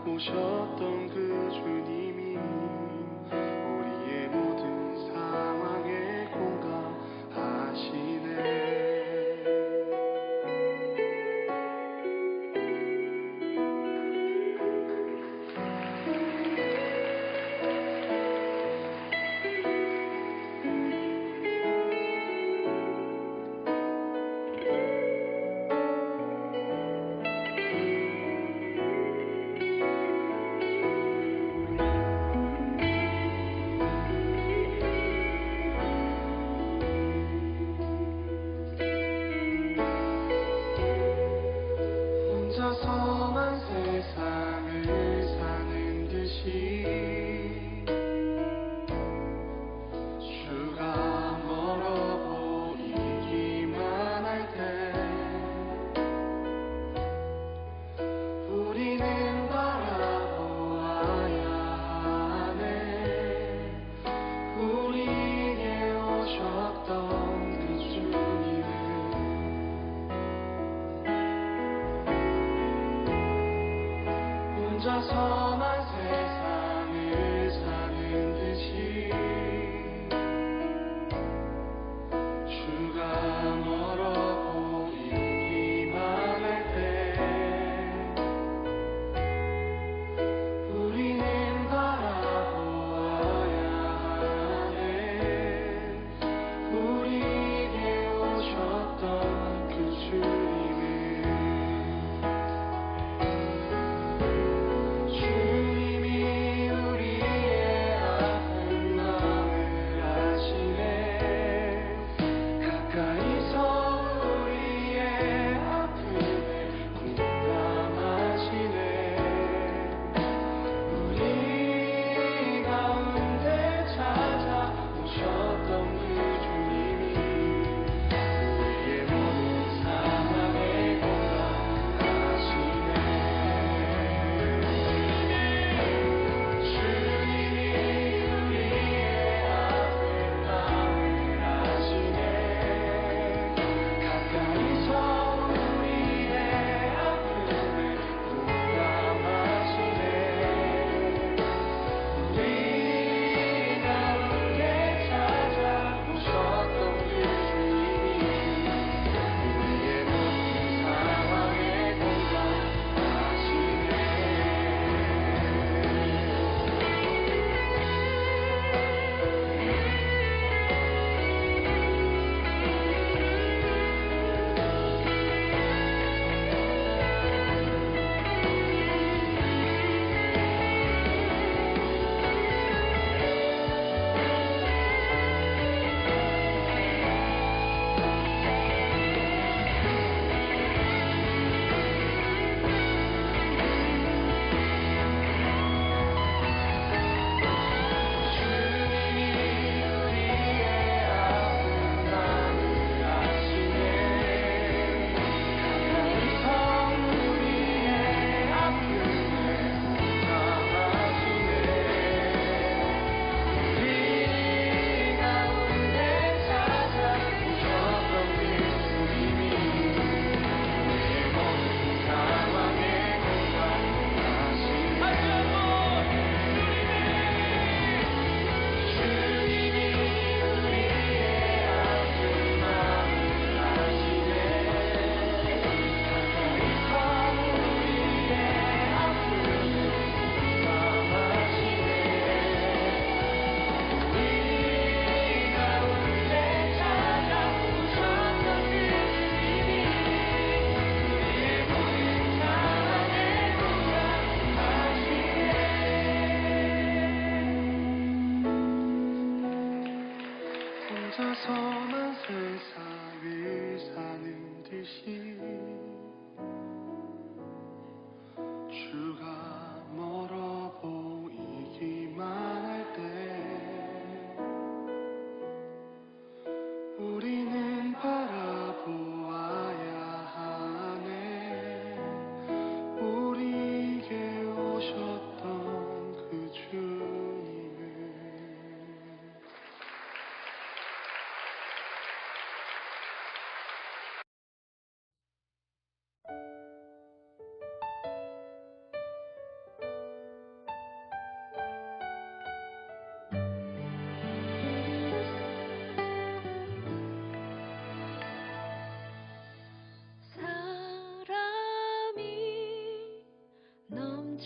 오셨던 그 주님이 우리의 모든 상황에 공감하시네. 혼자서만 세상을 사는 듯이 주가 멀어 보이기만 할 때 우리는 바라보아야 하네. 우리에게 오셨던 그 주님을 혼자서만 세상을 사는 듯이 주가 멀어 보이기만 할 때 우리는 바라보아야 하네. 우리에게 오셨던 그 주님을 주님이 우리의 아픈 마음을 아시네. 가까이서 우리의 아픔을 공감하시네. 우리 가운데 찾아오셨던 그 주님이 우리의 모든 상황에 공감하시네. 주님이 우리의 아픈 마음을 아시네. 가까이서 우리의 아픔을 공감하시네. 우리 가운데 찾아오셨던 그 주님이 우리의 모든 상황에 공감하시네. 주님이 우리의 아픈 마음을 아시네. 가까이서 우리의 아픔을 공감하시네. 우리 가운데 찾아오셨던 그 주님이 우리의 모든 상황에 공감하시네. 주님이 우리의 아픈 마음을 아시네. 가까이서 우리의 아픔을 공감하시네. 우리 가운데 찾아오셨던 그 주님이 우리의 모든 상황에 공감하시네. 혼자서만 세상을 사는 듯이 주가 멀어 보이기만 할 때 우리는 바라보아야 하네. 우리에게 오셨던 그 주님을.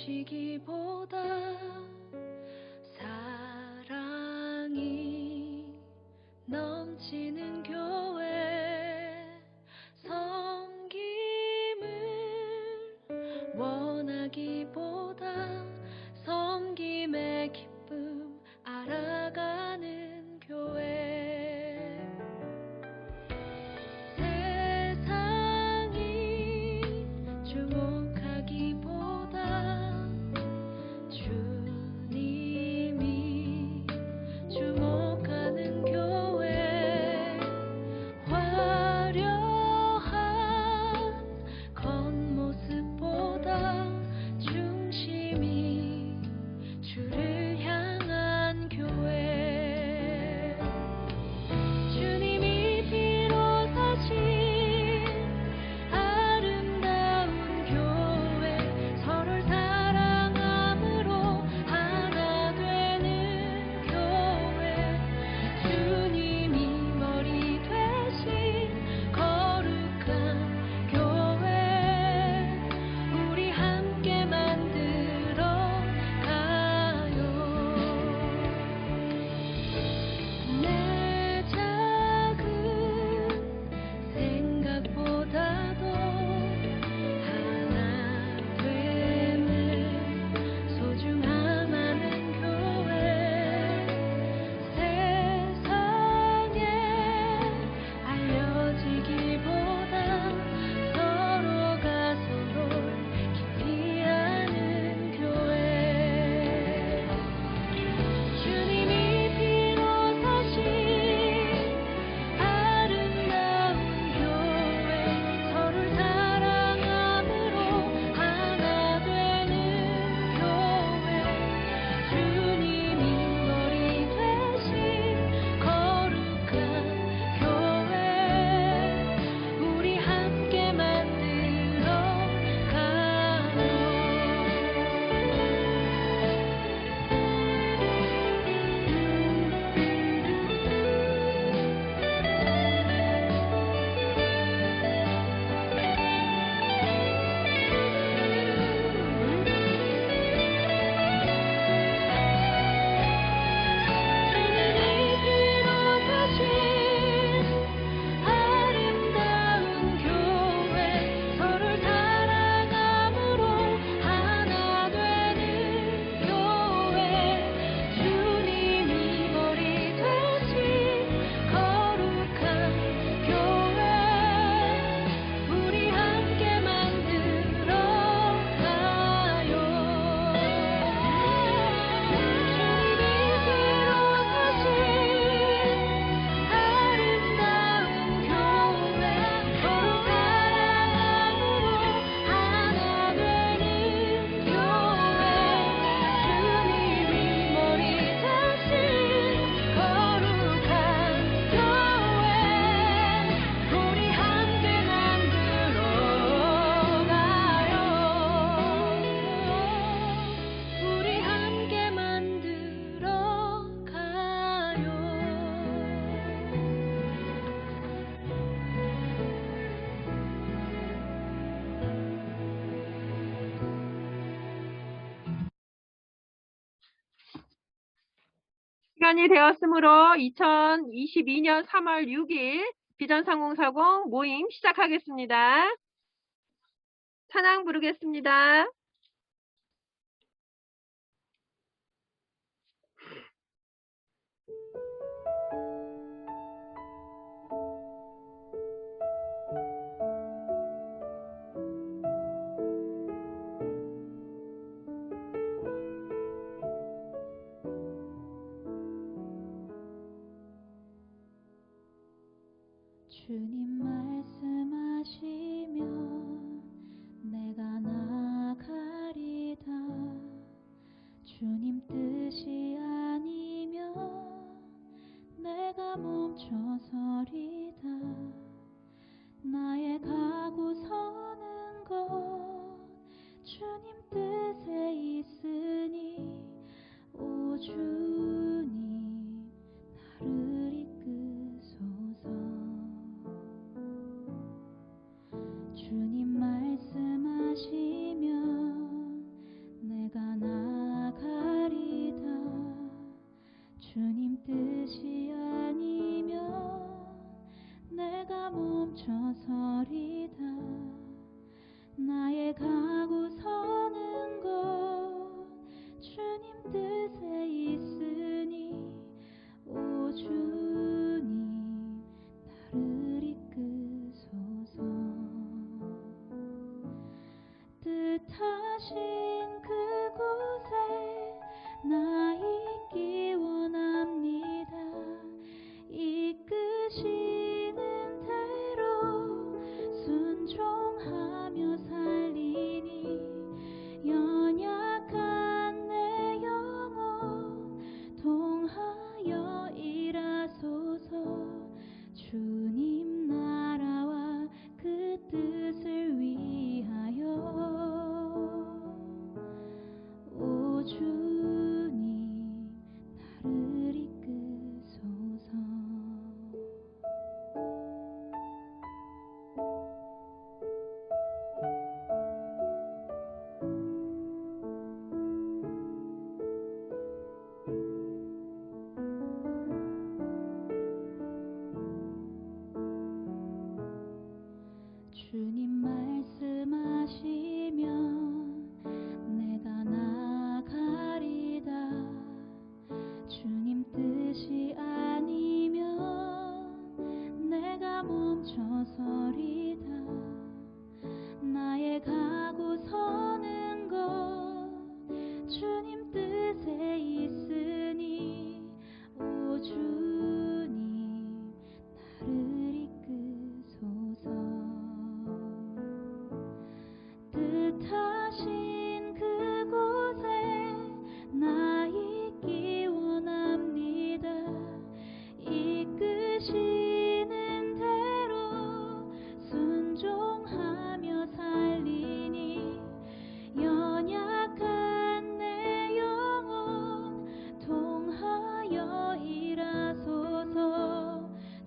알려지기보다 사랑이 넘치는 교회, 섬김을 원하기보다 섬김의 기쁨 알아가는 교회. 세상이 주목하기보다 주님이 주목하는 교회. 화려한 겉모습보다 중심이 주를 향한 교회. 주님이 피로 사신 아름다운 교회, 서로를 사랑함으로 하나 되는 교회. 주님이 머리 되신 거룩한 교회, 우리 함께 만들어 가요. 내 작은 생각보다도 하나 되는 소중함 아는 교회. 세상에 알려지기보다 서로가 서로를 깊이 아는 교회. 주님이 피로 사신 아름다운 교회, 서로를 사랑함으로 하나 되는 교회. 주님이 머리 되신 거룩한 교회, 우리 함께 만들어 가요. 주님이 피로 사신 아름다운 교회, 서로를 사랑함으로 하나 되는 교회. 주님이 머리 되신 거룩한 교회, 우리 함께 만들어 가요. 주님이 피로 사신 아름다운 교회, 서로 사랑함으로 하나 되는 교회. 주님이 머리 되신 거룩한 교회, 우리 함께 만들어 가요. 우리 함께 만들어 가요. 시간이 되었으므로 2022년 3월 6일 비전 3040 모임 시작하겠습니다. 찬양 부르겠습니다. 주님 말씀하시면 내가 나가리다. 주님 뜻이 아니면 내가 멈춰서리다. 나의 가고 서는 것 주님 뜻에 있으니 오 주님 나를 이끄소서. 주님 말씀하시면 나의 가고 서는 곳 주님 뜻에 있으니 오 주님 나를 이끄소서. 뜻하신 그곳에 나 있기 원합니다. 이끄시는 대로 순종하며 살리니 연약한 내 영혼 통하여 일하소서. 주님 나라와 그 뜻을 위하여 오 주님 나를 이끄소서. 주님 말씀하시면 내가 나가리다. 주님 뜻이 아니면 내가 멈춰서리다. 나의 가고 서는 곳 주님 뜻에 있으니 오 주님 나를 이끄소서. 뜻하신 그곳에 나 있기 원합니다. 이끄시는 대로 순종하며 살리니 연약한 내 영혼 통하여 일하소서.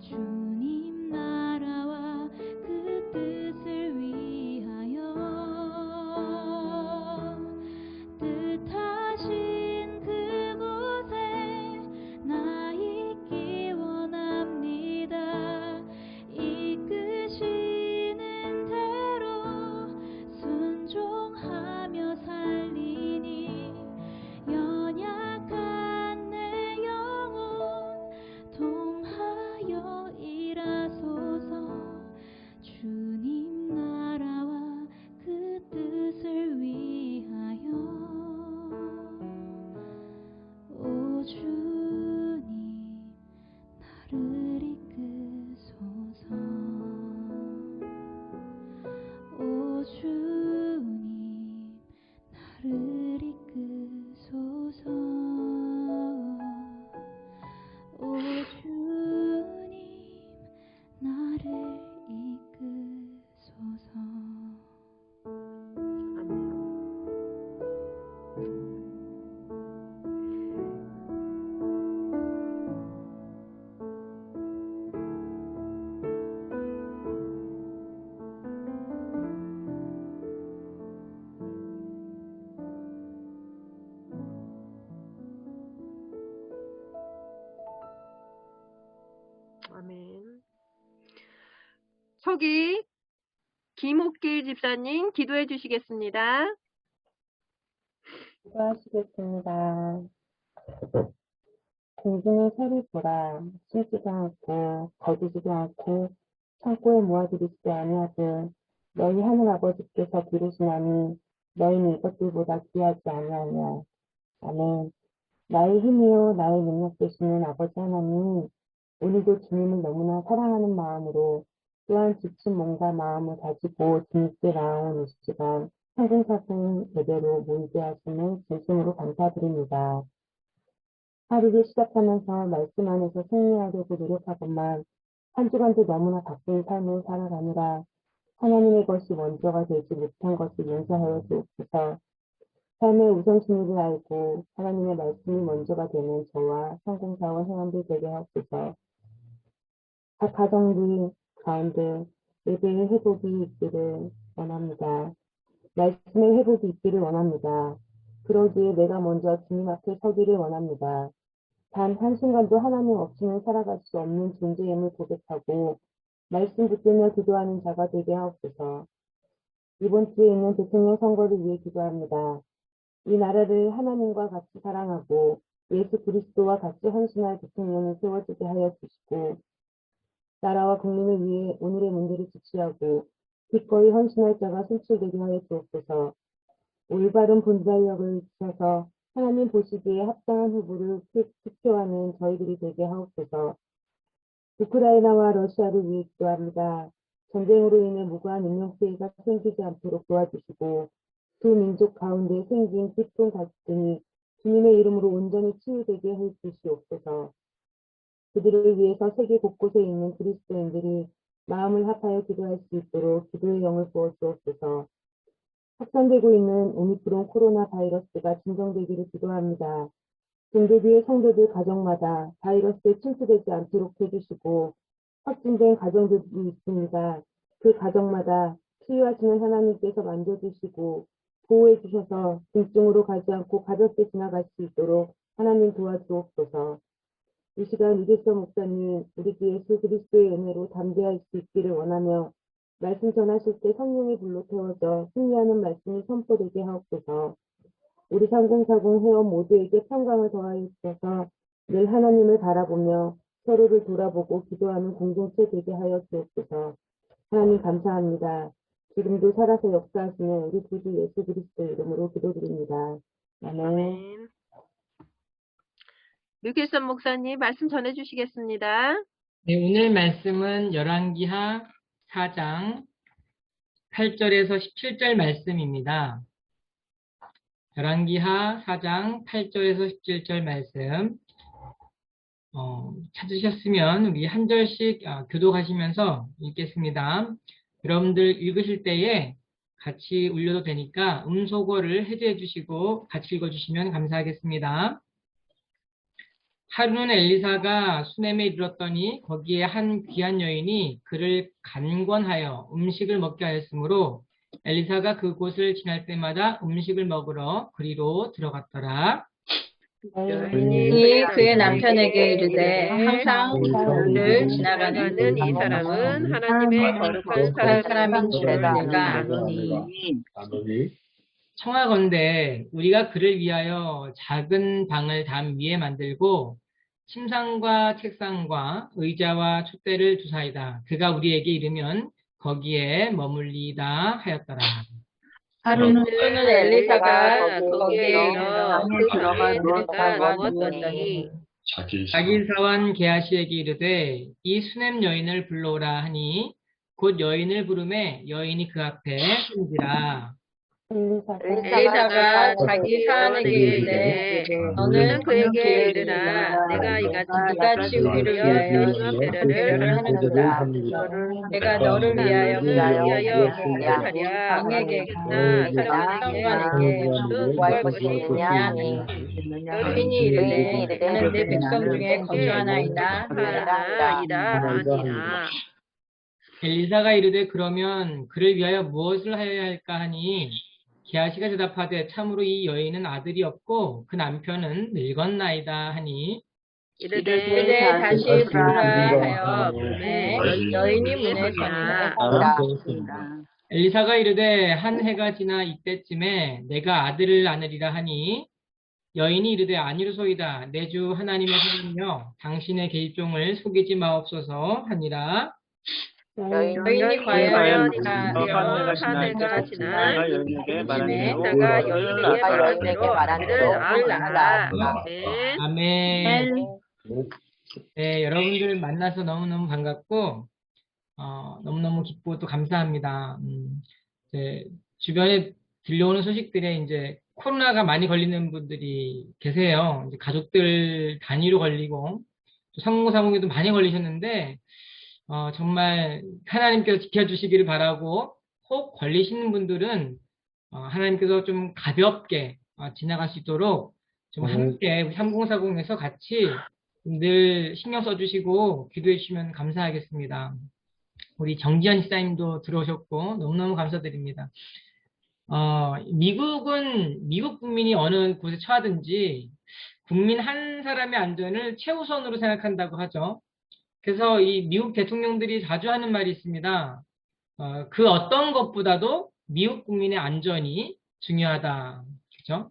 주님 나라와 그 뜻을 위하여 뜻하신 그곳에 나 있기 원합니다. 이끄시는 대로 순종하며 살리니 연약한 내 영혼 통하여 일하소서. 주님 나라와 그 뜻을 위하여 오 주님 나를 이끄소서. 오 주님 나를 이끄소서. 오 주님 나를 이끄소서. 아멘. 서기 김옥길 집사님 기도해 주시겠습니다. 기도하시겠습니다. 공중의 새를 보라. 심지도 않고 거두지도 않고 창고에 모아두리지도 아니하듯 너희 하늘 아버지께서 기르시나니 너희는 이것들보다 귀하지 아니하냐. 아멘. 나의 힘이요 나의 능력 되시는 아버지 하나님, 오늘도 주님을 너무나 사랑하는 마음으로 또한 지친 몸과 마음을 가지고 주님께 나아온 이 시간 성공사순 예배로 모이게 하시는 진심으로 감사드립니다. 하루를 시작하면서 말씀 안에서 승리하려고 노력하건만 한 주간도 너무나 바쁜 삶을 살아가느라 하나님의 것이 먼저가 되지 못한 것을 용서하여 주옵소서. 삶의 우선순위를 알고 하나님의 말씀이 먼저가 되는 저와 성공사원 회원들 되게 하옵소서. 각 가정들 가운데 예배의 회복이 있기를 원합니다. 말씀의 회복이 있기를 원합니다. 그러기에 내가 먼저 주님 앞에 서기를 원합니다. 단 한순간도 하나님 없이는 살아갈 수 없는 존재임을 고백하고 말씀 붙들며 기도하는 자가 되게 하옵소서. 이번 주에 있는 대통령 선거를 위해 기도합니다. 이 나라를 하나님과 같이 사랑하고 예수 그리스도와 같이 헌신할 대통령이 세워지게 하여 주시고 나라와 국민을 위해 오늘의 문제를 주치하고 기꺼이 헌신할 자가 선출되게 하여 주옵소서. 올바른 분별력을 주셔서 하나님 보시기에 합당한 후보를 투표하는 저희들이 되게 하옵소서. 우크라이나와 러시아를 위해 기도합니다. 전쟁으로 인해 무고한 인명피해가 생기지 않도록 도와주시고 두 민족 가운데 생긴 깊은 갈등이 주님의 이름으로 온전히 치유되게 해 주시옵소서. 그들을 위해서 세계 곳곳에 있는 그리스도인들이 마음을 합하여 기도할 수 있도록 기도의 영을 부어 주옵소서. 확산되고 있는 오미크론 코로나 바이러스가 진정되기를 기도합니다. 등교교회 성도들 가정마다 바이러스에 침투되지 않도록 해주시고 확진된 가정들이 있습니다. 그 가정마다 치유하시는 하나님께서 만져주시고 보호해 주셔서 중증으로 가지 않고 가볍게 지나갈 수 있도록 하나님 도와주옵소서. 이 시간 이길성 목사님, 우리 주 예수 그리스도의 은혜로 담대할 수 있기를 원하며 말씀 전하실 때 성령의 불로 태워져 승리하는 말씀이 선포되게 하옵소서. 우리 3040 회원 모두에게 평강을 더하여 주셔서 늘 하나님을 바라보며 서로를 돌아보고 기도하는 공동체 되게 하여 주옵소서. 하나님 감사합니다. 지금도 살아서 역사하시는 우리 구주 예수 그리스도 이름으로 기도드립니다. 아멘. 아멘. 류길선 목사님 말씀 전해주시겠습니다. 네, 오늘 말씀은 열왕기하 4장 8절에서 17절 말씀입니다. 열왕기하 4장 8절에서 17절 말씀 찾으셨으면 우리 한 절씩 교독하시면서 읽겠습니다. 여러분들 읽으실 때에 같이 올려도 되니까 음소거를 해제해 주시고 같이 읽어주시면 감사하겠습니다. 하루는 엘리사가 수넴에 이르렀더니 거기에 한 귀한 여인이 그를 간권하여 음식을 먹게 하였으므로 엘리사가 그곳을 지날 때마다 음식을 먹으러 그리로 들어갔더라. 이 그의 남편에게 이르되 항상 그를 지나가는 이 사람은 하나님의 거룩한 사람인 줄을 내가 아노니 청하건대 우리가 그를 위하여 작은 방을 담 위에 만들고 침상과 책상과 의자와 촛대를 두사이다. 그가 우리에게 이르면 거기에 머물리다 하였더라. 하루는 엘리사가 거기에 이르러 그 방에 들어가 누웠더니 자기 사원 게하시에게 이르되 이 수넴 여인을 불러오라 하니 곧 여인을 부르매 여인이 그 앞에 서니라. 엘리사가 자기 사안에게 이르되 너는 그에게 이르라 내가 이같이 우리를 위하여 배려를 하는도다. 내가 너를 위하여 하랴 왕에게나 사령관에게 또 구할 것이 있느냐 하니 여인이 이르되 나는 내 백성 중에 거주하나이다 아니라. 엘리사가 이르되 그러면 그를 위하여 무엇을 하여야 할까 하니 게하시가 대답하되 참으로 이 여인은 아들이 없고 그 남편은 늙었나이다 하니 이르되 다시 부르라 하여 부르매 여인이 문에 서니라. 엘리사가 이르되 한 해가 지나 이때쯤에 내가 아들을 낳으리라 하니 여인이 이르되 아니로소이다. 내 주 하나님의 사랑이여 당신의 계집종을 속이지 마옵소서 하니라. 여인이 과연 한 해가 지나 엘리사가 여인에게 말한 대로 아들을 낳아. 아멘. 네, 여러분들 만나서 너무너무 반갑고 너무너무 기쁘고 또 감사합니다. 이제 주변에 들려오는 소식들에 이제 코로나가 많이 걸리는 분들이 계세요. 이제 가족들 단위로 걸리고 또 상공사공에도 많이 걸리셨는데 정말 하나님께서 지켜주시기를 바라고 혹 걸리시는 분들은 하나님께서 좀 가볍게 지나갈 수 있도록 좀 함께 우리 3040에서 같이 늘 신경 써주시고 기도해 주시면 감사하겠습니다. 우리 정지현 지사님도 들어오셨고 너무너무 감사드립니다. 미국 국민이 어느 곳에 처하든지 국민 한 사람의 안전을 최우선으로 생각한다고 하죠. 그래서 이 미국 대통령들이 자주 하는 말이 있습니다. 그 어떤 것보다도 미국 국민의 안전이 중요하다. 그렇죠?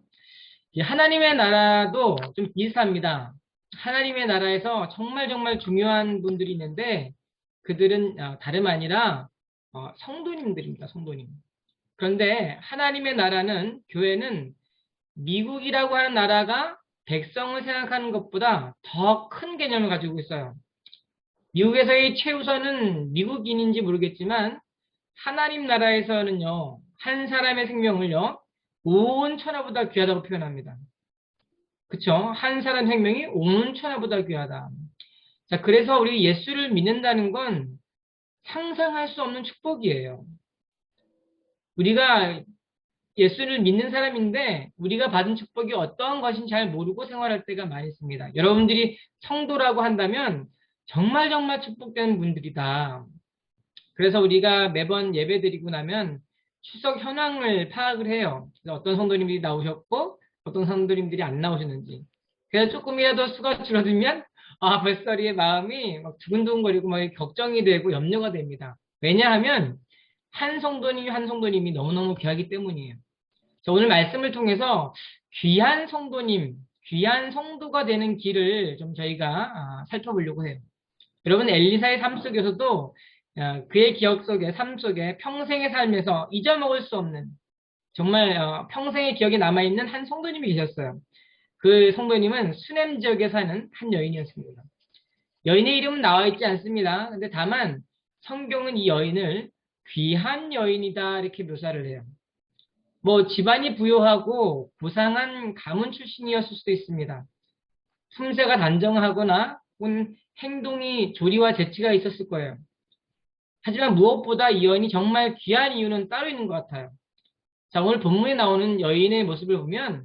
하나님의 나라도 좀 비슷합니다. 하나님의 나라에서 정말 정말 중요한 분들이 있는데 그들은 다름 아니라 성도님들입니다. 성도님. 그런데 하나님의 나라는, 교회는 미국이라고 하는 나라가 백성을 생각하는 것보다 더 큰 개념을 가지고 있어요. 미국에서의 최우선은 미국인인지 모르겠지만 하나님 나라에서는요, 한 사람의 생명을요, 온 천하보다 귀하다고 표현합니다. 그쵸? 한 사람 생명이 온 천하보다 귀하다. 자, 그래서 우리 예수를 믿는다는 건 상상할 수 없는 축복이에요. 우리가 예수를 믿는 사람인데 우리가 받은 축복이 어떠한 것인지 잘 모르고 생활할 때가 많이 있습니다. 여러분들이 성도라고 한다면 정말 정말 축복된 분들이다. 그래서 우리가 매번 예배 드리고 나면 추석 현황을 파악을 해요. 그래서 어떤 성도님들이 나오셨고 어떤 성도님들이 안 나오셨는지. 그래서 조금이라도 수가 줄어들면 벌써 우리의 마음이 막 두근두근거리고 막 걱정이 되고 염려가 됩니다. 왜냐하면 한 성도님이 너무너무 귀하기 때문이에요. 자, 오늘 말씀을 통해서 귀한 성도님, 귀한 성도가 되는 길을 좀 저희가 살펴보려고 해요. 여러분, 엘리사의 삶 속에서도 그의 기억 속에, 삶 속에 평생의 삶에서 잊어먹을 수 없는, 정말 평생의 기억에 남아있는 한 성도님이 계셨어요. 그 성도님은 수넴 지역에 사는 한 여인이었습니다. 여인의 이름은 나와 있지 않습니다. 근데 다만 성경은 이 여인을 귀한 여인이다 이렇게 묘사를 해요. 뭐 집안이 부유하고 고상한 가문 출신이었을 수도 있습니다. 품새가 단정하거나 혹은 행동이 조리와 재치가 있었을 거예요. 하지만 무엇보다 이 여인이 정말 귀한 이유는 따로 있는 것 같아요. 자, 오늘 본문에 나오는 여인의 모습을 보면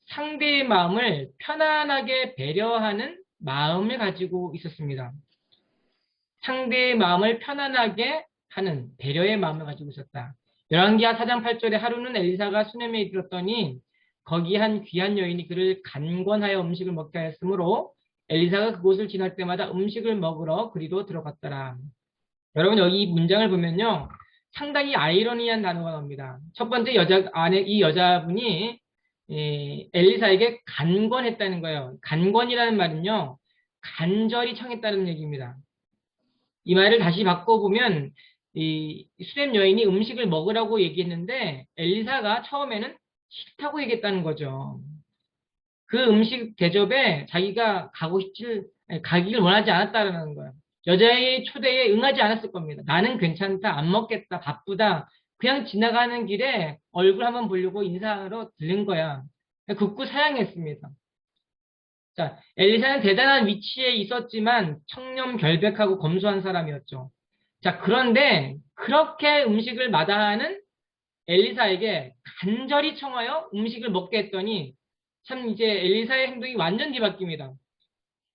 상대의 마음을 편안하게 배려하는 마음을 가지고 있었습니다. 상대의 마음을 편안하게 하는 배려의 마음을 가지고 있었다. 열왕기하 4장 8절에 하루는 엘리사가 수넴에 이르렀더니 거기 한 귀한 여인이 그를 간권하여 음식을 먹게 하였으므로 엘리사가 그곳을 지날 때마다 음식을 먹으러 그리로 들어갔더라. 여러분, 여기 문장을 보면요, 상당히 아이러니한 단어가 나옵니다. 첫 번째 이 여자분이 엘리사에게 간권했다는 거예요. 간권이라는 말은요, 간절히 청했다는 얘기입니다. 이 말을 다시 바꿔보면 이 수렘 여인이 음식을 먹으라고 얘기했는데 엘리사가 처음에는 싫다고 얘기했다는 거죠. 그 음식 대접에 자기가 가기를 원하지 않았다는 거예요. 여자의 초대에 응하지 않았을 겁니다. 나는 괜찮다, 안 먹겠다, 바쁘다. 그냥 지나가는 길에 얼굴 한번 보려고 인사하러 들른 거야. 굳고 사양했습니다. 자, 엘리사는 대단한 위치에 있었지만 청렴결백하고 검소한 사람이었죠. 자, 그런데 그렇게 음식을 마다하는 엘리사에게 간절히 청하여 음식을 먹게 했더니 참 이제 엘리사의 행동이 완전 뒤바뀝니다.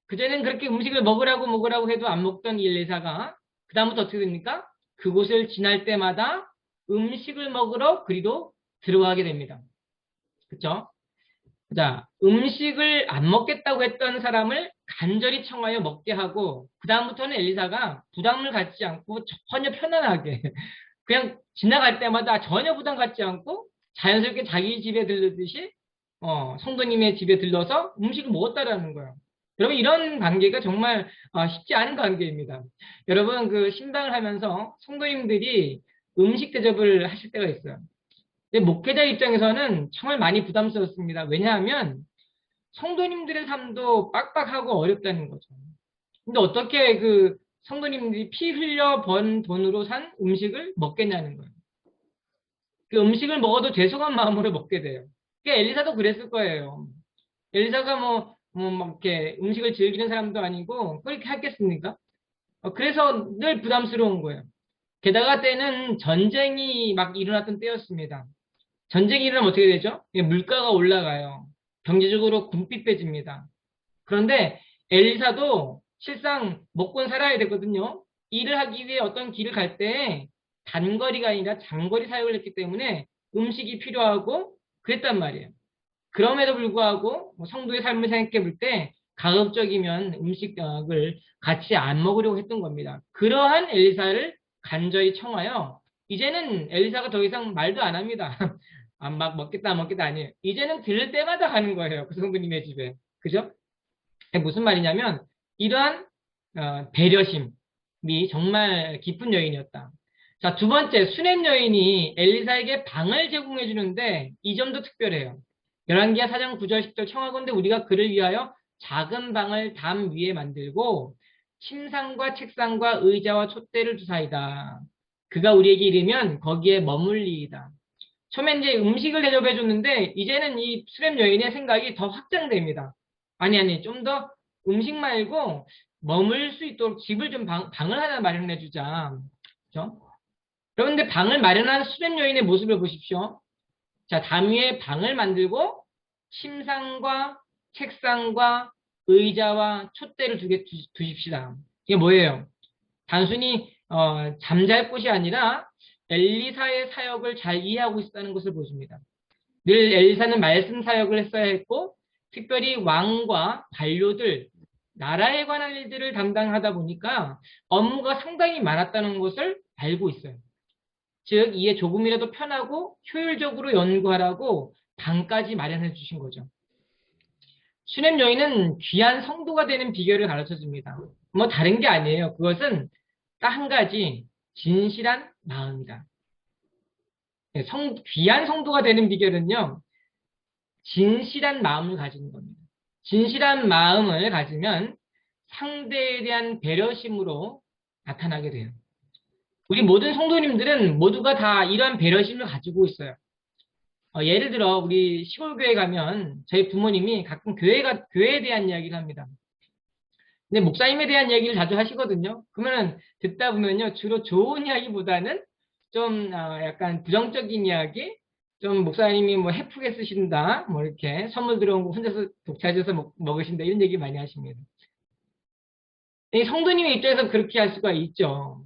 그전엔 그렇게 음식을 먹으라고 해도 안 먹던 이 엘리사가 그다음부터 어떻게 됩니까? 그곳을 지날 때마다 음식을 먹으러 그리도 들어가게 됩니다. 그렇죠? 자, 음식을 안 먹겠다고 했던 사람을 간절히 청하여 먹게 하고 그다음부터는 엘리사가 부담을 갖지 않고 전혀 편안하게 그냥 지나갈 때마다 전혀 부담 갖지 않고 자연스럽게 자기 집에 들르듯이 성도님의 집에 들러서 음식을 먹었다라는 거예요. 여러분, 이런 관계가 정말 쉽지 않은 관계입니다. 여러분, 그 신방을 하면서 성도님들이 음식 대접을 하실 때가 있어요. 근데 목회자 입장에서는 정말 많이 부담스럽습니다. 왜냐하면 성도님들의 삶도 빡빡하고 어렵다는 거죠. 근데 어떻게 그 성도님들이 피 흘려 번 돈으로 산 음식을 먹겠냐는 거예요. 그 음식을 먹어도 죄송한 마음으로 먹게 돼요. 그러니까 엘리사도 그랬을 거예요. 엘리사가 뭐 이렇게 음식을 즐기는 사람도 아니고 그렇게 하겠습니까? 그래서 늘 부담스러운 거예요. 게다가 때는 전쟁이 막 일어났던 때였습니다. 전쟁이 일어나면 어떻게 되죠? 물가가 올라가요. 경제적으로 궁핍해집니다. 그런데 엘리사도 실상 먹고는 살아야 되거든요. 일을 하기 위해 어떤 길을 갈 때 단거리가 아니라 장거리 사역을 했기 때문에 음식이 필요하고 그랬단 말이에요. 그럼에도 불구하고 성도의 삶을 생각해 볼 때 가급적이면 음식을 같이 안 먹으려고 했던 겁니다. 그러한 엘리사를 간절히 청하여 이제는 엘리사가 더 이상 말도 안 합니다. 막 먹겠다, 안 먹겠다 아니에요. 이제는 들을 때마다 가는 거예요. 그 성도님의 집에. 그죠? 무슨 말이냐면, 이러한 배려심이 정말 깊은 여인이었다. 자, 두 번째, 수냄 여인이 엘리사에게 방을 제공해 주는데 이 점도 특별해요. 열왕기하 4장 9절 10절 청하건대 우리가 그를 위하여 작은 방을 담 위에 만들고 침상과 책상과 의자와 촛대를 두사이다. 그가 우리에게 이르면 거기에 머물리이다. 처음에 이제 음식을 대접해 줬는데 이제는 이 수렘 여인의 생각이 더 확장됩니다. 아니 좀 더 음식 말고 머물 수 있도록 집을 좀 방을 하나 마련해 주자. 그렇죠? 그런데 방을 마련한 수렘 여인의 모습을 보십시오. 자, 담 위에 방을 만들고 침상과 책상과 의자와 촛대를 두십시다. 이게 뭐예요? 단순히 잠잘 곳이 아니라 엘리사의 사역을 잘 이해하고 있다는 것을 보십니다. 늘 엘리사는 말씀 사역을 했어야 했고 특별히 왕과 관료들, 나라에 관한 일들을 담당하다 보니까 업무가 상당히 많았다는 것을 알고 있어요. 즉 이에 조금이라도 편하고 효율적으로 연구하라고 방까지 마련해 주신 거죠. 수냄 여인은 귀한 성도가 되는 비결을 가르쳐 줍니다. 뭐 다른 게 아니에요. 그것은 딱 한 가지, 진실한 마음이다. 귀한 성도가 되는 비결은요, 진실한 마음을 가지는 겁니다. 진실한 마음을 가지면 상대에 대한 배려심으로 나타나게 돼요. 우리 모든 성도님들은 모두가 다 이러한 배려심을 가지고 있어요. 예를 들어 우리 시골교회 가면 저희 부모님이 가끔 교회에 대한 이야기를 합니다. 근데 목사님에 대한 이야기를 자주 하시거든요. 그러면 듣다 보면요, 주로 좋은 이야기보다는 좀 약간 부정적인 이야기, 좀 목사님이 뭐 해프게 쓰신다, 뭐 이렇게 선물 들어온 거 혼자서 독차지해서 먹으신다, 이런 얘기 많이 하십니다. 이 성도님의 입장에서 그렇게 할 수가 있죠.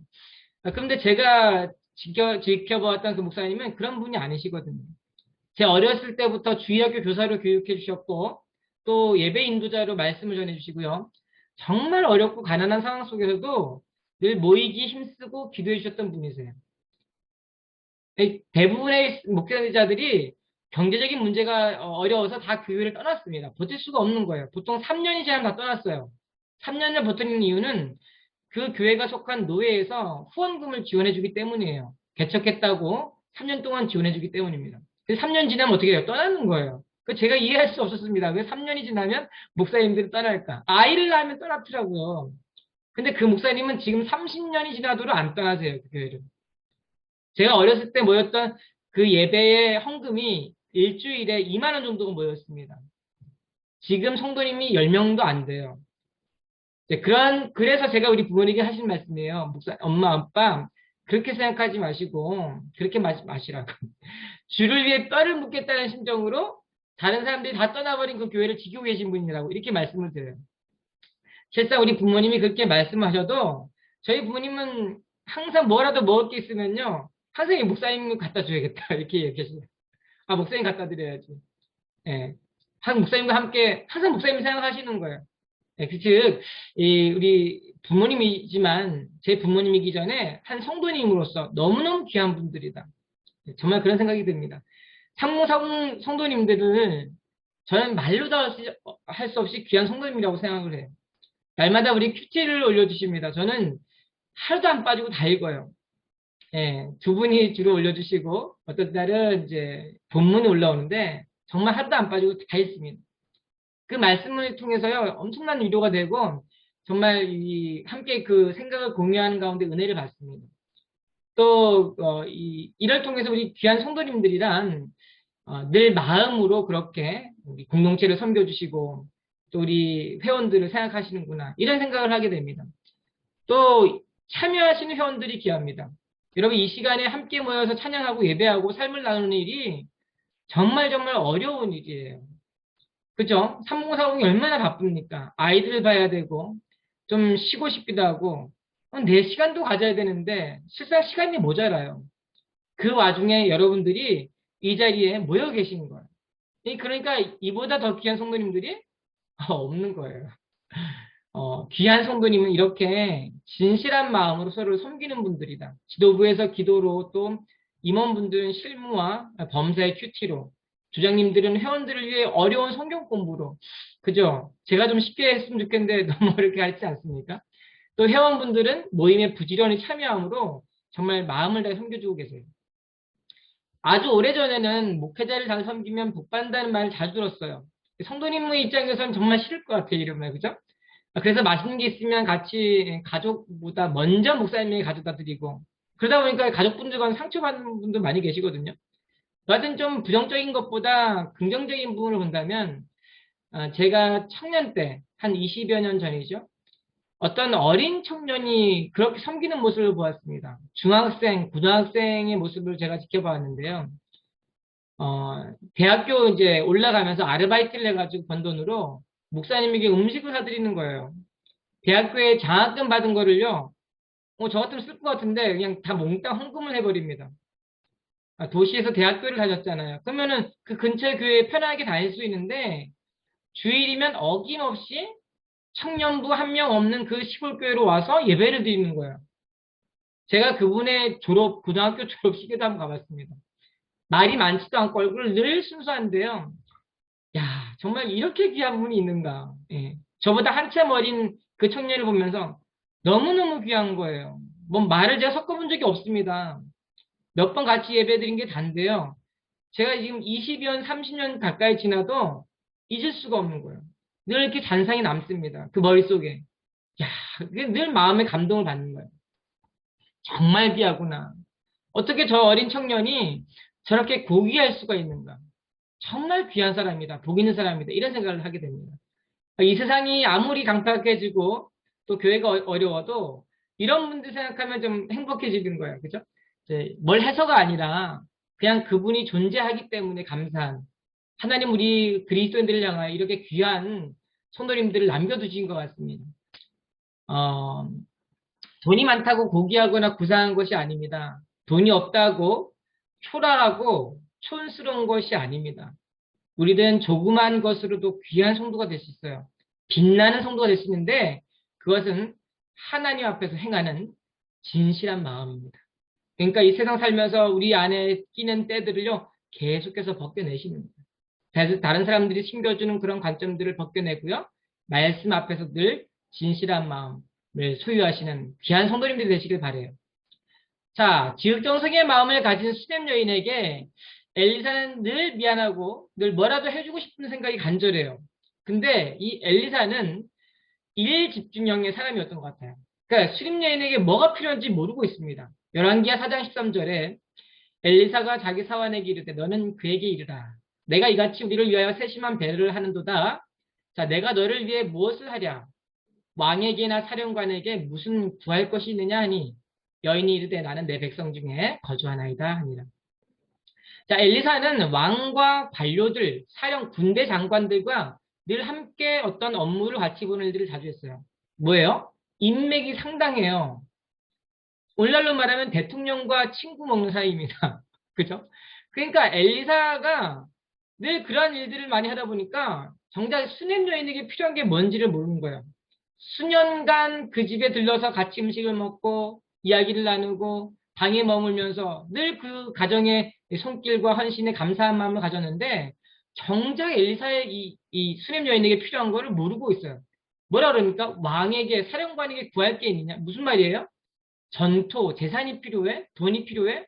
그런데 제가 지켜보았던 그 목사님은 그런 분이 아니시거든요. 제 어렸을 때부터 주일학교 교사로 교육해 주셨고 또 예배 인도자로 말씀을 전해 주시고요. 정말 어렵고 가난한 상황 속에서도 늘 모이기 힘쓰고 기도해 주셨던 분이세요. 대부분의 목회자들이 경제적인 문제가 어려워서 다 교회를 떠났습니다. 버틸 수가 없는 거예요. 보통 3년이 지나면 다 떠났어요. 3년을 버티는 이유는 그 교회가 속한 노회에서 후원금을 지원해 주기 때문이에요. 개척했다고 3년 동안 지원해 주기 때문입니다. 3년 지나면 어떻게 해요? 떠나는 거예요. 제가 이해할 수 없었습니다. 왜 3년이 지나면 목사님들이 떠날까? 아이를 낳으면 떠나더라고요. 근데 그 목사님은 지금 30년이 지나도록 안 떠나세요. 그 교회를. 제가 어렸을 때 모였던 그 예배의 헌금이 일주일에 2만 원 정도가 모였습니다. 지금 성도님이 10명도 안 돼요. 그래서 제가 우리 부모님에게 하신 말씀이에요. 엄마, 아빠, 그렇게 생각하지 마시고, 그렇게 마시라고. 주를 위해 뼈를 묻겠다는 심정으로 다른 사람들이 다 떠나버린 그 교회를 지키고 계신 분이라고 이렇게 말씀을 드려요. 실상 우리 부모님이 그렇게 말씀하셔도 저희 부모님은 항상 뭐라도 먹을 게 있으면요. 항상 이 목사님 갖다 줘야겠다. 이렇게 얘기하시죠. 목사님 갖다 드려야지. 예. 한 목사님과 함께 항상 목사님이 생각하시는 거예요. 예, 즉, 우리 부모님이지만 제 부모님이기 전에 한 성도님으로서 너무너무 귀한 분들이다. 정말 그런 생각이 듭니다. 상무사공 성도님들은 저는 말로도 할 수 없이 귀한 성도님이라고 생각을 해요. 날마다 우리 큐티를 올려주십니다. 저는 하루도 안 빠지고 다 읽어요. 예, 두 분이 주로 올려주시고 어떤 날은 이제 본문이 올라오는데 정말 하루도 안 빠지고 다 읽습니다. 그 말씀을 통해서요 엄청난 위로가 되고 정말 함께 그 생각을 공유하는 가운데 은혜를 받습니다. 또 이를 통해서 우리 귀한 성도님들이란 늘 마음으로 그렇게 우리 공동체를 섬겨주시고 또 우리 회원들을 생각하시는구나 이런 생각을 하게 됩니다. 또 참여하시는 회원들이 귀합니다. 여러분 이 시간에 함께 모여서 찬양하고 예배하고 삶을 나누는 일이 정말 어려운 일이에요. 그죠? 3040이 얼마나 바쁩니까? 아이들 봐야 되고 좀 쉬고 싶기도 하고 내 시간도 가져야 되는데 실상 시간이 모자라요. 그 와중에 여러분들이 이 자리에 모여 계신 거예요. 그러니까 이보다 더 귀한 성도님들이 없는 거예요. 귀한 성도님은 이렇게 진실한 마음으로 서로를 섬기는 분들이다. 지도부에서 기도로, 또 임원분들은 실무와 범사의 큐티로, 주장님들은 회원들을 위해 어려운 성경 공부로, 그죠? 제가 좀 쉽게 했으면 좋겠는데 너무 어렵게 가르치지 않습니까? 또 회원분들은 모임에 부지런히 참여함으로 정말 마음을 다해 섬겨주고 계세요. 아주 오래전에는 목회자를 잘 섬기면 복 받는다는 말을 자주 들었어요. 성도님의 입장에서는 정말 싫을 것 같아요, 이러면. 그죠? 그래서 맛있는 게 있으면 같이 가족보다 먼저 목사님에게 가져다 드리고, 그러다 보니까 가족분들과는 상처받는 분들 많이 계시거든요. 여하튼 좀 부정적인 것보다 긍정적인 부분을 본다면, 제가 청년 때, 한 20여 년 전이죠. 어떤 어린 청년이 그렇게 섬기는 모습을 보았습니다. 중학생, 고등학생의 모습을 제가 지켜봤는데요. 대학교 이제 올라가면서 아르바이트를 해가지고 번 돈으로 목사님에게 음식을 사드리는 거예요. 대학교에 장학금 받은 거를요, 저 같으면 쓸 것 같은데 그냥 다 몽땅 헌금을 해버립니다. 도시에서 대학교를 다녔잖아요. 그러면은 그 근처 교회에 편하게 다닐 수 있는데 주일이면 어김없이 청년부 한 명 없는 그 시골교회로 와서 예배를 드리는 거예요. 제가 그분의 고등학교 졸업식에도 한번 가봤습니다. 말이 많지도 않고 얼굴은 늘 순수한데요. 야, 정말 이렇게 귀한 분이 있는가. 예. 저보다 한참 어린 그 청년을 보면서 너무너무 귀한 거예요. 뭐 말을 제가 섞어본 적이 없습니다. 몇 번 같이 예배드린 게 단데요. 제가 지금 20년, 30년 가까이 지나도 잊을 수가 없는 거예요. 늘 이렇게 잔상이 남습니다. 그 머릿속에. 야, 그게 늘 마음에 감동을 받는 거예요. 정말 귀하구나. 어떻게 저 어린 청년이 저렇게 고귀할 수가 있는가. 정말 귀한 사람이다. 복 있는 사람이다. 이런 생각을 하게 됩니다. 이 세상이 아무리 강팍해지고 또 교회가 어려워도 이런 분들 생각하면 좀 행복해지는 거예요. 그죠? 뭘 해서가 아니라 그냥 그분이 존재하기 때문에 감사한, 하나님 우리 그리스도인들을 향하여 이렇게 귀한 성도님들을 남겨두신 것 같습니다. 돈이 많다고 고귀하거나 구사한 것이 아닙니다. 돈이 없다고 초라하고 촌스러운 것이 아닙니다. 우리들은 조그만 것으로도 귀한 성도가 될 수 있어요. 빛나는 성도가 될 수 있는데 그것은 하나님 앞에서 행하는 진실한 마음입니다. 그러니까 이 세상 살면서 우리 안에 끼는 때들을요, 계속해서 벗겨내시는 거예요. 다른 사람들이 숨겨주는 그런 관점들을 벗겨내고요, 말씀 앞에서 늘 진실한 마음을 소유하시는 귀한 성도님들이 되시길 바라요. 자, 지극정성의 마음을 가진 수냄 여인에게 엘리사는 늘 미안하고 늘 뭐라도 해주고 싶은 생각이 간절해요. 근데 이 엘리사는 일 집중형의 사람이었던 것 같아요. 그러니까 수림 여인에게 뭐가 필요한지 모르고 있습니다. 열왕기하 4장 13절에 엘리사가 자기 사환에게 이르되 너는 그에게 이르라. 내가 이같이 우리를 위하여 세심한 배를 하는도다. 자, 내가 너를 위해 무엇을 하랴? 왕에게나 사령관에게 무슨 구할 것이 있느냐 하니 여인이 이르되 나는 내 백성 중에 거주하나이다 하니라. 자, 엘리사는 왕과 관료들, 사령 군대 장관들과 늘 함께 어떤 업무를 같이 보는 일들을 자주 했어요. 뭐예요? 인맥이 상당해요. 오늘날로 말하면 대통령과 친구 먹는 사이입니다. 그죠? 그러니까 엘리사가 늘 그러한 일들을 많이 하다 보니까 정작 수냄 여인에게 필요한 게 뭔지를 모르는 거예요. 수년간 그 집에 들러서 같이 음식을 먹고 이야기를 나누고 방에 머물면서 늘 그 가정의 손길과 헌신에 감사한 마음을 가졌는데 정작 엘리사의 이 수냄 여인에게 필요한 거를 모르고 있어요. 뭐라 그러니까 왕에게 사령관에게 구할 게 있느냐? 무슨 말이에요? 전토, 재산이 필요해? 돈이 필요해?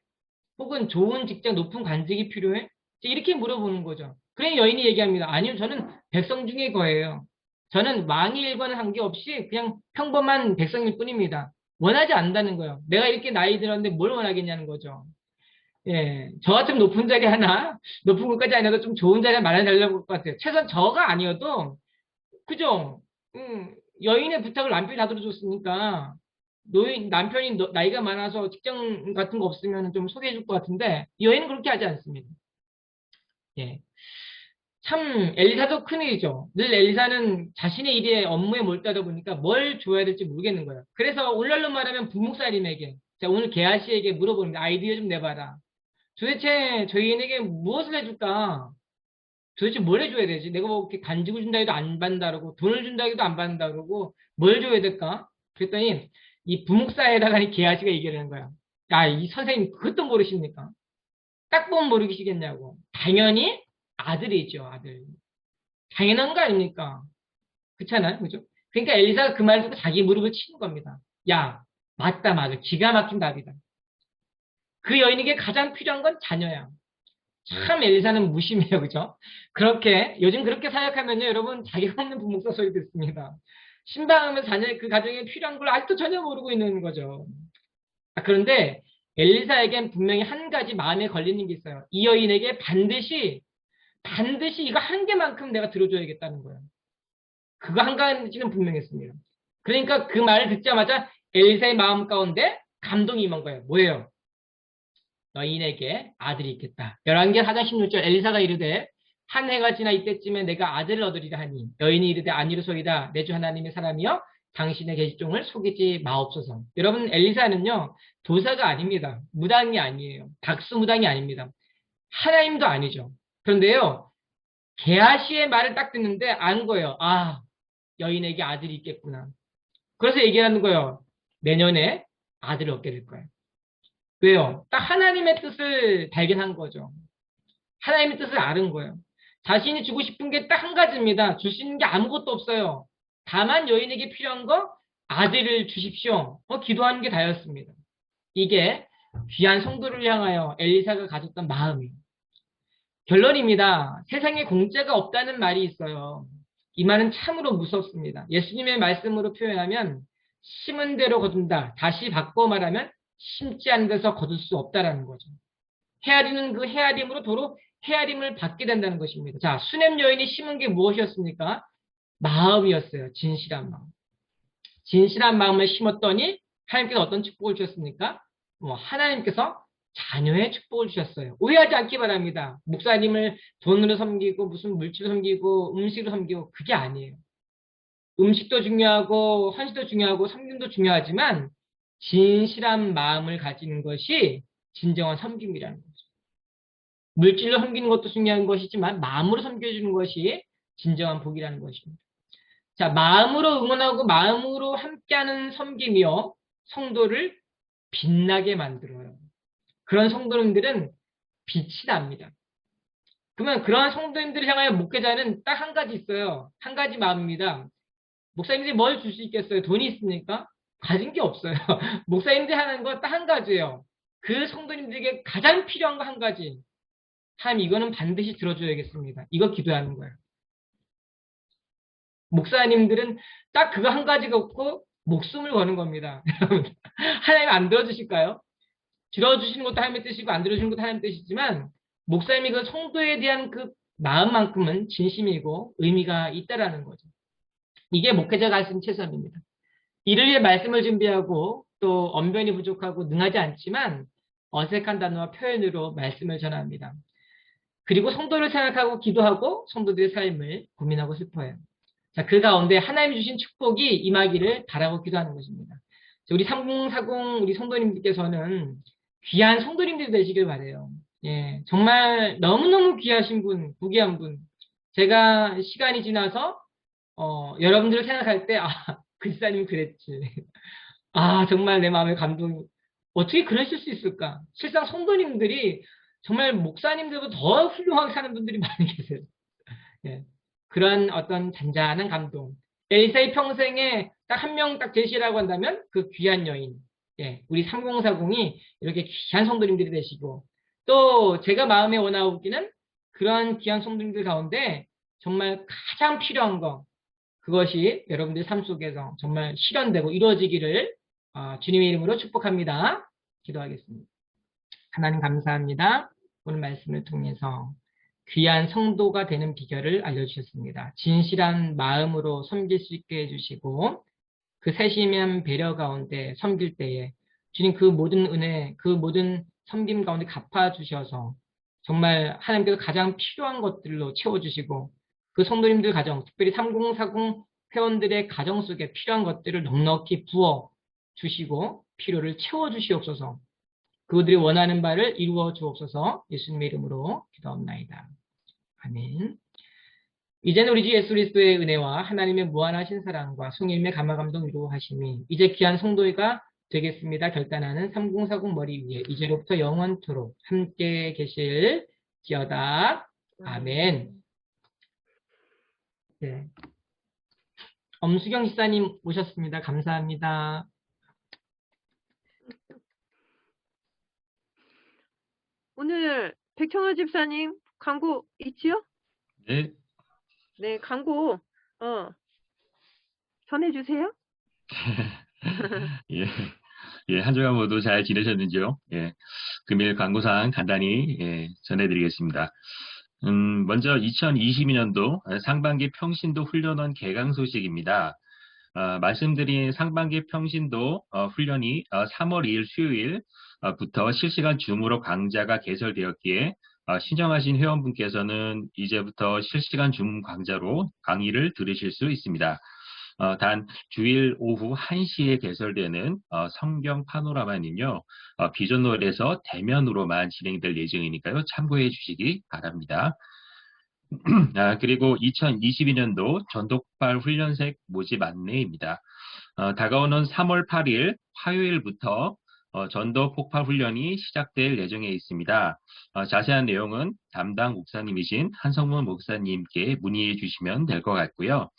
혹은 좋은 직장, 높은 관직이 필요해? 이렇게 물어보는 거죠. 그래 여인이 얘기합니다. 아니요, 저는 백성 중에 거예요. 저는 왕의 일과는 관계없이 그냥 평범한 백성일 뿐입니다. 원하지 않는다는 거예요. 내가 이렇게 나이 들었는데 뭘 원하겠냐는 거죠. 예, 저 같으면 높은 자리 하나, 높은 것까지 아니어도 좀 좋은 자리 마련하려고 할 것 같아요. 최소한 저가 아니어도, 그죠? 여인의 부탁을 남편이 다 들어줬으니까, 남편이 나이가 많아서 직장 같은 거 없으면 좀 소개해 줄 것 같은데, 여인은 그렇게 하지 않습니다. 예. 참, 엘리사도 큰일이죠. 늘 엘리사는 자신의 일에 업무에 몰두하다 보니까 뭘 줘야 될지 모르겠는 거예요. 그래서 오늘날로 말하면 부목사님에게, 자, 오늘 게하시에게 물어보는데 아이디어 좀 내봐라. 도대체 저희에게 무엇을 해줄까? 도대체 뭘 해줘야 되지? 내가 뭐 이렇게 간직을 준다 해도 안 받는다 그러고 돈을 준다 해도 안 받는다 그러고 뭘 줘야 될까? 그랬더니 이 부목사에다가 이 게하시가 얘기하는 거야. 야, 이 선생님 그것도 모르십니까? 딱 보면 모르시겠냐고. 당연히 아들이죠, 아들. 당연한 거 아닙니까? 그렇잖아요, 그죠? 그러니까 엘리사가 그 말 듣고 자기 무릎을 치는 겁니다. 야, 맞다, 맞아. 기가 막힌 답이다. 그 여인에게 가장 필요한 건 자녀야. 참 엘리사는 무심해요, 그죠? 그렇게 요즘 그렇게 생각하면요, 여러분 자기가 없는 부목사 소리 듣습니다. 신방하면 자녀 그 가정에 필요한 걸 아직도 전혀 모르고 있는 거죠. 그런데 엘리사에겐 분명히 한 가지 마음에 걸리는 게 있어요. 이 여인에게 반드시 이거 한 개만큼 내가 들어줘야겠다는 거예요. 그거 한 가지는 분명했습니다. 그러니까 그 말을 듣자마자 엘리사의 마음 가운데 감동이 임한 거예요. 뭐예요? 너희에게 아들이 있겠다. 11개 4장 16절 엘리사가 이르되 한 해가 지나 이때쯤에 내가 아들을 얻으리라 하니 여인이 이르되 아니로소이다. 내 주 하나님의 사람이여 당신의 계집종을 속이지 마옵소서. 여러분 엘리사는요 도사가 아닙니다. 무당이 아니에요. 박수 무당이 아닙니다. 하나님도 아니죠. 그런데요 게하시의 말을 딱 듣는데 안 거예요. 아 여인에게 아들이 있겠구나. 그래서 얘기하는 거예요. 내년에 아들을 얻게 될 거예요. 왜요? 딱 하나님의 뜻을 발견한 거죠. 하나님의 뜻을 아는 거예요. 자신이 주고 싶은 게 딱 한 가지입니다. 줄 수 있는 게 아무것도 없어요. 다만 여인에게 필요한 거 아들을 주십시오. 기도하는 게 다였습니다. 이게 귀한 성도를 향하여 엘리사가 가졌던 마음이에요. 결론입니다. 세상에 공짜가 없다는 말이 있어요. 이 말은 참으로 무섭습니다. 예수님의 말씀으로 표현하면 심은 대로 거둔다. 다시 바꿔 말하면 심지 않은 데서 거둘 수 없다라는 거죠. 헤아리는 그 헤아림으로 도로 헤아림을 받게 된다는 것입니다. 자, 수냄 여인이 심은 게 무엇이었습니까? 마음이었어요. 진실한 마음. 진실한 마음을 심었더니 하나님께서 어떤 축복을 주셨습니까? 하나님께서 자녀의 축복을 주셨어요. 오해하지 않기 바랍니다. 목사님을 돈으로 섬기고 무슨 물질로 섬기고 음식으로 섬기고 그게 아니에요. 음식도 중요하고 헌신도 중요하고 섬김도 중요하지만 진실한 마음을 가지는 것이 진정한 섬김이라는 거죠. 물질로 섬기는 것도 중요한 것이지만 마음으로 섬겨주는 것이 진정한 복이라는 것입니다. 자, 마음으로 응원하고 마음으로 함께하는 섬김이요. 성도를 빛나게 만들어요. 그런 성도님들은 빛이 납니다. 그러면 그러한 성도님들을 향하여 목회자는 딱 한 가지 있어요. 한 가지 마음입니다. 목사님들이 뭘 줄 수 있겠어요? 돈이 있습니까? 가진 게 없어요. 목사님들이 하는 건 딱 한 가지예요. 그 성도님들에게 가장 필요한 거 한 가지. 하나님 이거는 반드시 들어줘야겠습니다. 이거 기도하는 거예요. 목사님들은 딱 그거 한 가지가 없고 목숨을 거는 겁니다. 하나님 안 들어주실까요? 들어주시는 것도 하나님의 뜻이고 안 들어주시는 것도 하나님의 뜻이지만 목사님이 그 성도에 대한 그 마음만큼은 진심이고 의미가 있다라는 거죠. 이게 목회자가 할 수 있는 최선입니다. 이를 위해 말씀을 준비하고 또 언변이 부족하고 능하지 않지만 어색한 단어와 표현으로 말씀을 전합니다. 그리고 성도를 생각하고 기도하고 성도들의 삶을 고민하고 싶어요. 자, 그 가운데 하나님이 주신 축복이 임하기를 바라고 기도하는 것입니다. 우리 3040 우리 성도님들께서는 귀한 성도님들이 되시길 바라요. 예, 정말 너무너무 귀하신 분, 무기한 분. 제가 시간이 지나서 여러분들을 생각할 때 그 집사님이 그랬지. 정말 내 마음에 감동이 어떻게 그러실 수 있을까? 실상 성도님들이 정말 목사님들보다 더 훌륭하게 사는 분들이 많이 계세요. 예, 그런 어떤 잔잔한 감동. 엘리사의 평생에 딱 한 명 딱 제시라고 한다면 그 귀한 여인. 예, 우리 3040이 이렇게 귀한 성도님들이 되시고 또 제가 마음에 원하오기는 그러한 귀한 성도님들 가운데 정말 가장 필요한 거 그것이 여러분들 삶 속에서 정말 실현되고 이루어지기를 주님의 이름으로 축복합니다. 기도하겠습니다. 하나님 감사합니다. 오늘 말씀을 통해서 귀한 성도가 되는 비결을 알려주셨습니다. 진실한 마음으로 섬길 수 있게 해주시고 그 세심한 배려 가운데 섬길 때에 주님 그 모든 은혜, 그 모든 섬김 가운데 갚아주셔서 정말 하나님께서 가장 필요한 것들로 채워주시고 그 성도님들 가정, 특별히 3040 회원들의 가정 속에 필요한 것들을 넉넉히 부어 주시고 필요를 채워주시옵소서. 그들이 원하는 바를 이루어 주옵소서. 예수님의 이름으로 기도합나이다. 아멘. 이제는 우리 주 예수 그리스도의 은혜와 하나님의 무한하신 사랑과 성령님의 감화감동 위로하심이 이제 귀한 성도가 되겠습니다. 결단하는 3040 머리 위에 이제로부터 영원토록 함께 계실지어다. 아멘. 네. 엄수경 집사님 오셨습니다. 감사합니다. 오늘 백청원 집사님 광고 있지요? 네. 네, 광고 전해주세요. 예. 예, 한 주간 모두 잘 지내셨는지요? 예. 금일 광고사항 간단히 전해드리겠습니다. 먼저 2022년도 상반기 평신도 훈련원 개강 소식입니다. 말씀드린 상반기 평신도 훈련이 3월 2일 수요일부터 실시간 줌으로 강좌가 개설되었기에 신청하신 회원분께서는 이제부터 실시간 줌 강좌로 강의를 들으실 수 있습니다. 단 주일 오후 1시에 개설되는 성경 파노라마는요. 비전홀에서 대면으로만 진행될 예정이니까요. 참고해 주시기 바랍니다. 그리고 2022년도 전독발 훈련생 모집 안내입니다. 다가오는 3월 8일 화요일부터 전도 폭발 훈련이 시작될 예정에 있습니다. 자세한 내용은 담당 목사님이신 한성문 목사님께 문의해 주시면 될 것 같고요.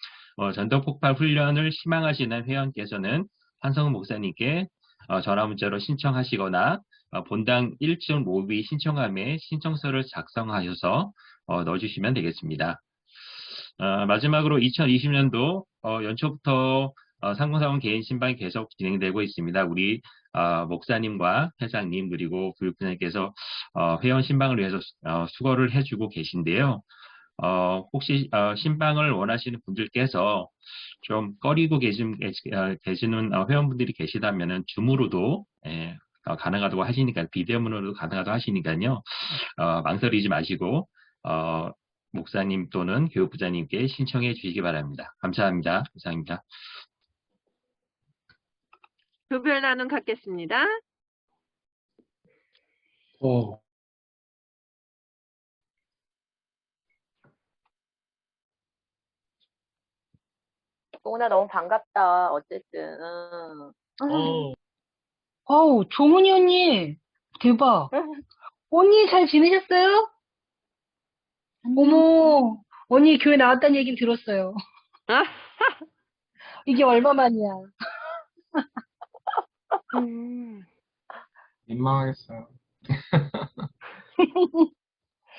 전도 폭발 훈련을 희망하시는 회원께서는 한성문 목사님께 전화 문자로 신청하시거나 본당 1.5위 신청함에 신청서를 작성하셔서 넣어주시면 되겠습니다. 마지막으로 2020년도 연초부터 상공사원 개인 신방이 계속 진행되고 있습니다. 우리 목사님과 회장님 그리고 교육부장님께서 회원 신방을 위해서 수고를 해주고 계신데요. 혹시 신방을 원하시는 분들께서 좀 꺼리고 계시는 회원분들이 계시다면은 줌으로도 가능하다고 하시니까 비대면으로도 가능하다고 하시니까요. 망설이지 마시고 목사님 또는 교육부장님께 신청해 주시기 바랍니다. 감사합니다. 이상입니다. 조별 나눔 갖겠습니다. 뽕아 너무 반갑다. 어쨌든. 아우, 조문희 언니, 대박. 언니 잘 지내셨어요? 어머, 언니 교회 나왔다는 얘기 들었어요. 이게 얼마만이야. 민망하겠어요.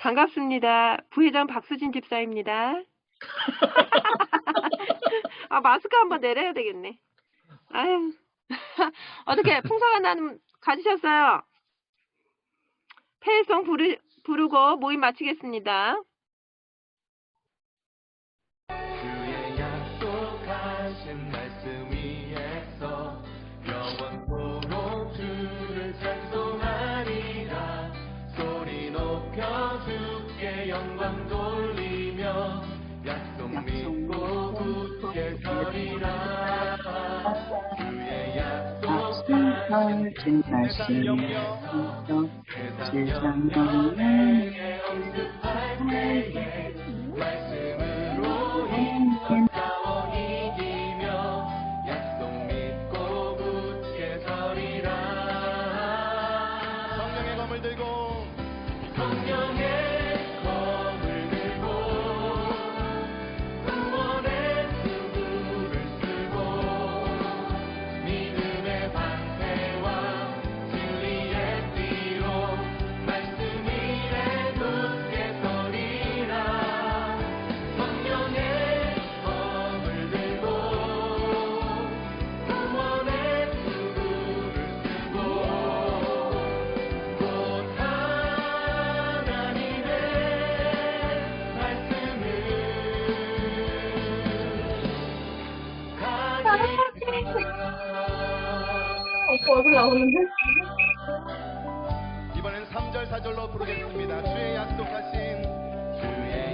반갑습니다. 부회장 박수진 집사입니다. 마스크 한번 내려야 되겠네. 아유. 어떻게 풍성한 나눔 가지셨어요? 폐회성 부르고 모임 마치겠습니다. 주의 약속하신 말씀 위에서 영원토록 주를 찬송하리라. 소리 높여 주께 영광 돌리며 약속 믿고 굳게 서리라. 주의 약속하신 말씀 위에서 세상 영원에 언급할 때에 말씀으로 힘껏 이기며 약속 믿고 굳게 서리라. 성령의 검을 들고 성령의 검을 들고 구원의 수구를 쓰고 믿음의 방패와 진리의 띠로 말씀 위에 굳게 서리라. 성령의 검을 들고 구원의 수구를 쓰고 곧 하나님의 말씀을 얼굴 나오는데? 이번엔 3절 4절로 부르겠습니다. 주의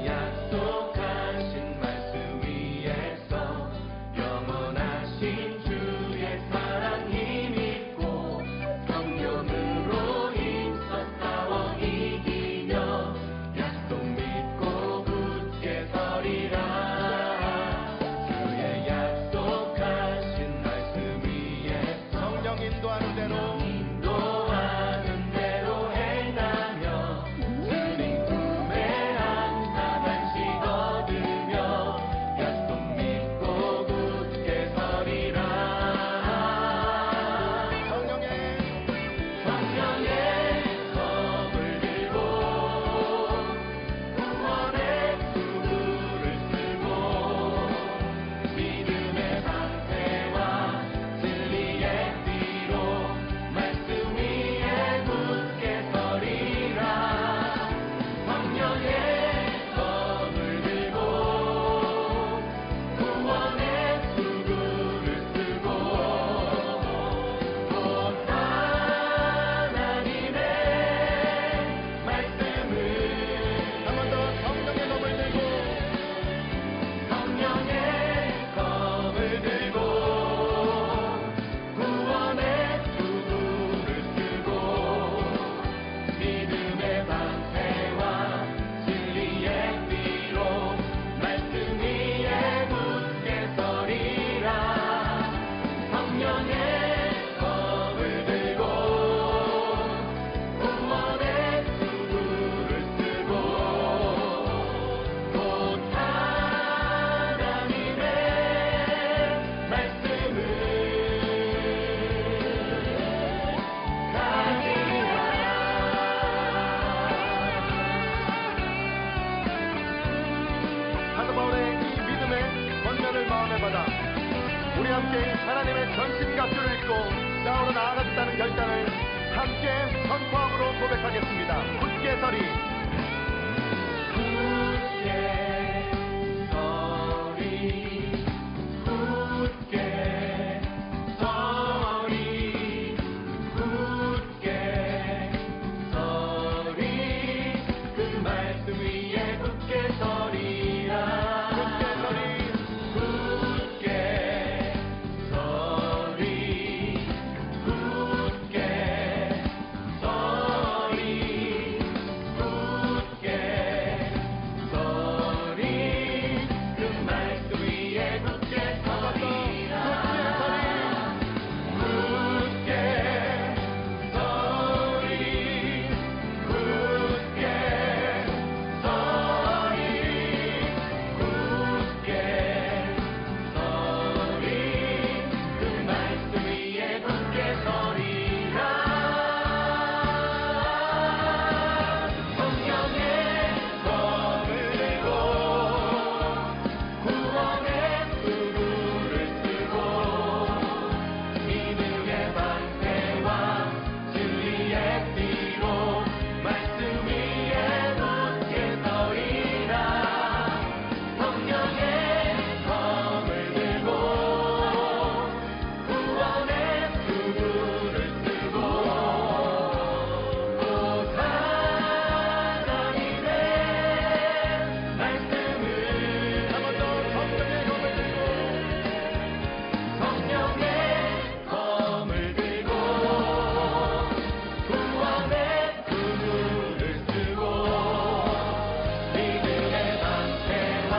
약속하신 말씀 위에서 영원하신 주의 사랑 힘있고 성령으로 힘써 싸워 이기며 약속 믿고 굳게 서리라. 함께 하나님의 전신갑주를 입고 싸우러 나아가겠다는 결단을 함께 선포함으로 고백하겠습니다. 굳게 서리. 굳게 서리. 굳게 서리. 굳게 서리. 그 말씀 위에 굳게 서리라. 굳게 서리. 굳게 서리. 굳게 서리. 굳게 서리. 그 말씀 위에 굳게 서리라. 굳게 서리. 굳게 서리. 굳게 서리. 그 말씀 위에 굳게 서리라. 성령의 검을 들고 구원의 수구를 쓰고 믿음의 방패와 진리의 띠로 말씀 위에 굳게 서리라. 성령의 검을 들고 구원의 수구를 쓰고 또 하나님의 말씀을 한 번 더 성령의 검을 들고 성령의 검을 들고 구원의 수구를 쓰고 믿음의 방패와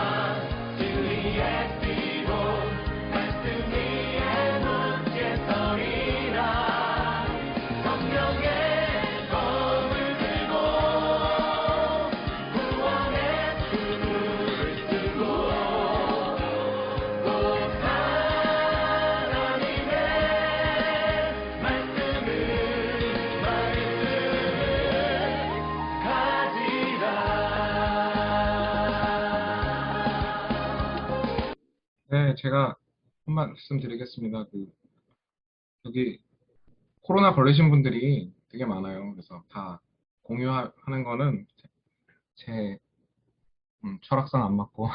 진리의 띠로 말씀 위에 굳게 서리라. 성령의 검을 들고 구원의 수구를 쓰고 또 하나님의 말씀을 가지라. 네, 제가 한 말씀 드리겠습니다. 여기 코로나 걸리신 분들이 되게 많아요. 그래서 다 공유하는 거는 제 철학상 안 맞고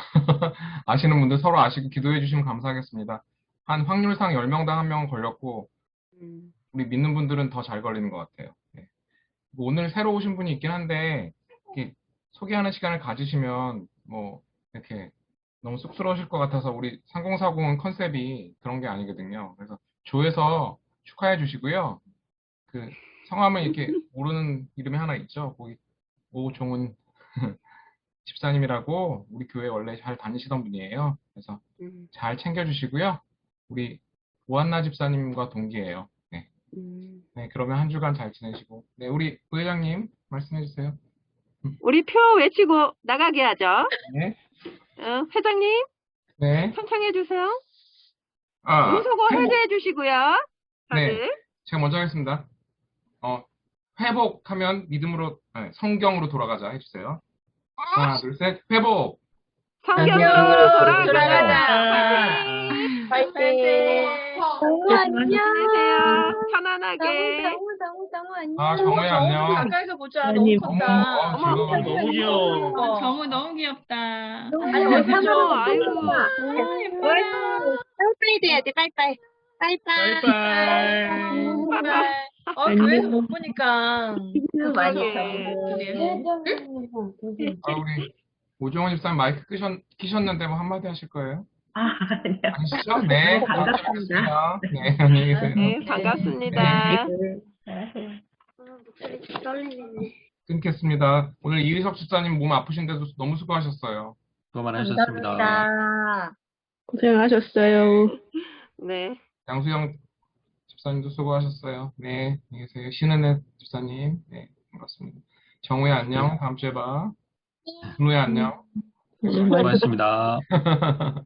아시는 분들 서로 아시고 기도해 주시면 감사하겠습니다. 한 확률상 10명당 1명은 걸렸고 우리 믿는 분들은 더 잘 걸리는 것 같아요. 네. 오늘 새로 오신 분이 있긴 한데 이렇게 소개하는 시간을 가지시면 뭐 이렇게 너무 쑥스러우실 것 같아서 우리 3040은 컨셉이 그런 게 아니거든요. 그래서 조에서 축하해 주시고요. 그 성함을 이렇게 모르는 이름이 하나 있죠. 거기 오종훈 집사님이라고 우리 교회 원래 잘 다니시던 분이에요. 그래서 잘 챙겨주시고요. 우리 오한나 집사님과 동기예요. 네. 네, 그러면 한 주간 잘 지내시고. 네, 우리 부회장님 말씀해 주세요. 우리 표 외치고 나가게 하죠. 네. 회장님 네. 청청해 주세요. 아, 음소거 해제해 주시고요. 다들. 네. 제가 먼저 하겠습니다. 회복하면 믿음으로, 아니, 성경으로 돌아가자 해주세요. 하나, 둘, 셋. 회복! 성경으로 돌아가자. 파이팅! 안녕. 지내세요. 편안하게. 너무 안녕. 아, 정우야, 안녕. 가까이서 보자. 너무 컸다. 즐거워. 너무 귀여워. 정우 너무 귀엽다. 아니, 어쩌죠? 아이고. 빠이빠이 돼야 돼, 빠이빠이. 빠이빠이. 바이바이. 교회에서 못 보니까. 많이 아, 우리 오종원 집사님 마이크 키셨는데 뭐 한마디 하실 거예요? 아니요. 아니시죠? 네. 반갑습니다. 네, 안녕히 계세요. 네, 반갑습니다. 목소리 떨리네. 끊겠습니다. 오늘 이의석 집사님 몸 아프신데도 너무 수고하셨어요. 수고 많으셨습니다. 감사합니다. 고생하셨어요. 네. 양수영 집사님도 수고하셨어요. 네, 안녕히 계세요. 신은혜 집사님, 네, 반갑습니다. 정우야 안녕. 다음 주에 봐. 준우야 안녕. 수고하셨습니다.